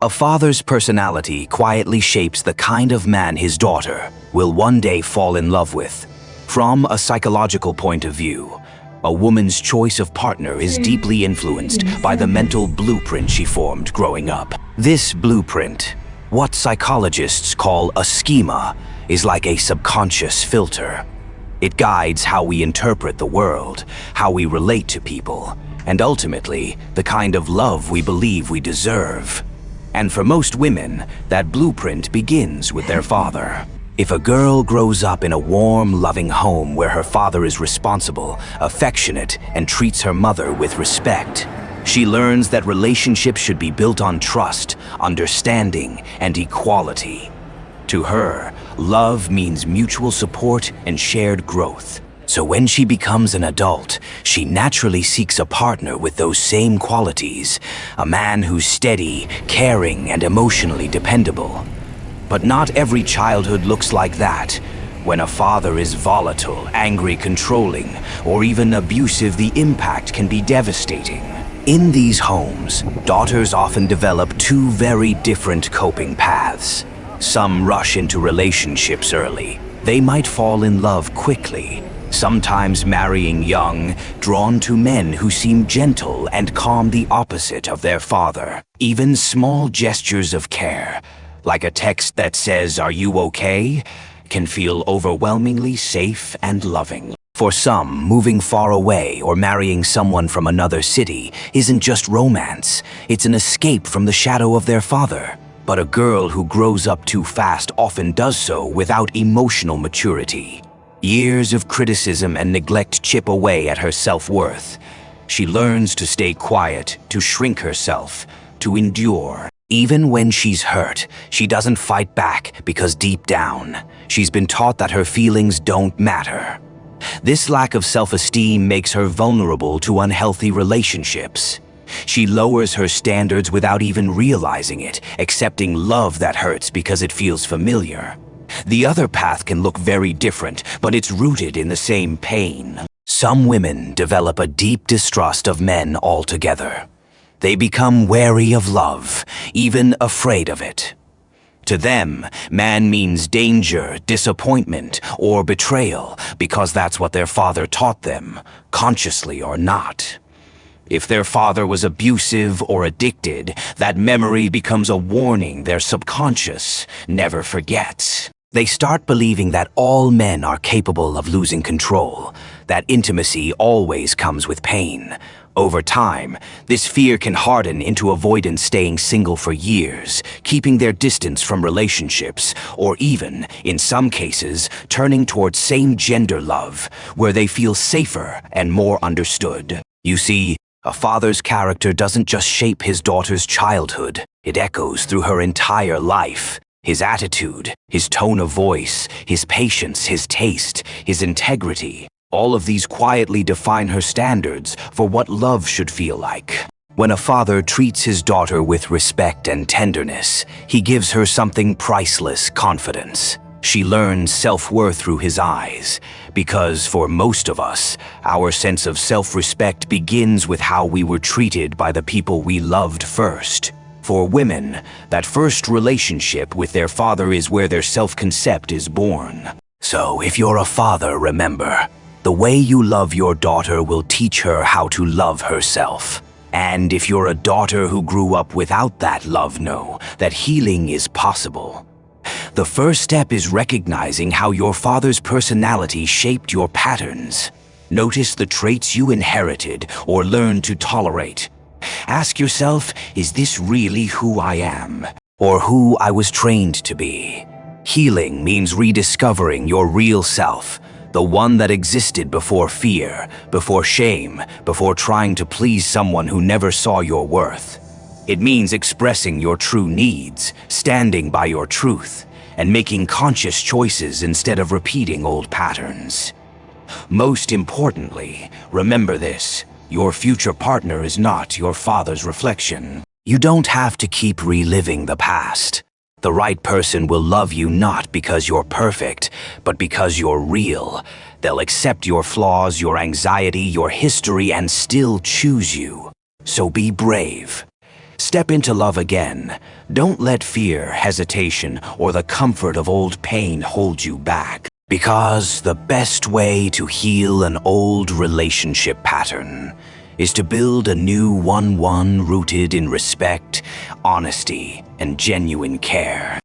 A father's personality quietly shapes the kind of man his daughter will one day fall in love with. From a psychological point of view, a woman's choice of partner is deeply influenced by the mental blueprint she formed growing up. This blueprint, what psychologists call a schema, is like a subconscious filter. It guides how we interpret the world, how we relate to people, and ultimately, the kind of love we believe we deserve. And for most women, that blueprint begins with their father. If a girl grows up in a warm, loving home where her father is responsible, affectionate, and treats her mother with respect, she learns that relationships should be built on trust, understanding, and equality. To her, love means mutual support and shared growth. So when she becomes an adult, she naturally seeks a partner with those same qualities, a man who's steady, caring, and emotionally dependable. But not every childhood looks like that. When a father is volatile, angry, controlling, or even abusive, the impact can be devastating. In these homes, daughters often develop two very different coping paths. Some rush into relationships early. They might fall in love quickly, sometimes marrying young, drawn to men who seem gentle and calm, the opposite of their father. Even small gestures of care, like a text that says, "Are you okay?" can feel overwhelmingly safe and loving. For some, moving far away or marrying someone from another city isn't just romance, it's an escape from the shadow of their father. But a girl who grows up too fast often does so without emotional maturity. Years of criticism and neglect chip away at her self-worth. She learns to stay quiet, to shrink herself, to endure. Even when she's hurt, she doesn't fight back because deep down, she's been taught that her feelings don't matter. This lack of self-esteem makes her vulnerable to unhealthy relationships. She lowers her standards without even realizing it, accepting love that hurts because it feels familiar. The other path can look very different, but it's rooted in the same pain. Some women develop a deep distrust of men altogether. They become wary of love, even afraid of it. To them, man means danger, disappointment, or betrayal, because that's what their father taught them, consciously or not. If their father was abusive or addicted, that memory becomes a warning their subconscious never forgets. They start believing that all men are capable of losing control, that intimacy always comes with pain. Over time, this fear can harden into avoidance, staying single for years, keeping their distance from relationships, or even, in some cases, turning towards same-gender love, where they feel safer and more understood. You see, a father's character doesn't just shape his daughter's childhood, it echoes through her entire life. His attitude, his tone of voice, his patience, his taste, his integrity, all of these quietly define her standards for what love should feel like. When a father treats his daughter with respect and tenderness, he gives her something priceless: confidence. She learns self-worth through his eyes, because for most of us, our sense of self-respect begins with how we were treated by the people we loved first. For women, that first relationship with their father is where their self-concept is born. So if you're a father, remember, the way you love your daughter will teach her how to love herself. And if you're a daughter who grew up without that love, know that healing is possible. The first step is recognizing how your father's personality shaped your patterns. Notice the traits you inherited or learned to tolerate. Ask yourself, is this really who I am, or who I was trained to be? Healing means rediscovering your real self, the one that existed before fear, before shame, before trying to please someone who never saw your worth. It means expressing your true needs, standing by your truth, and making conscious choices instead of repeating old patterns. Most importantly, remember this: your future partner is not your father's reflection. You don't have to keep reliving the past. The right person will love you not because you're perfect, but because you're real. They'll accept your flaws, your anxiety, your history, and still choose you. So be brave. Step into love again. Don't let fear, hesitation, or the comfort of old pain hold you back. Because the best way to heal an old relationship pattern is to build a new one rooted in respect, honesty, and genuine care.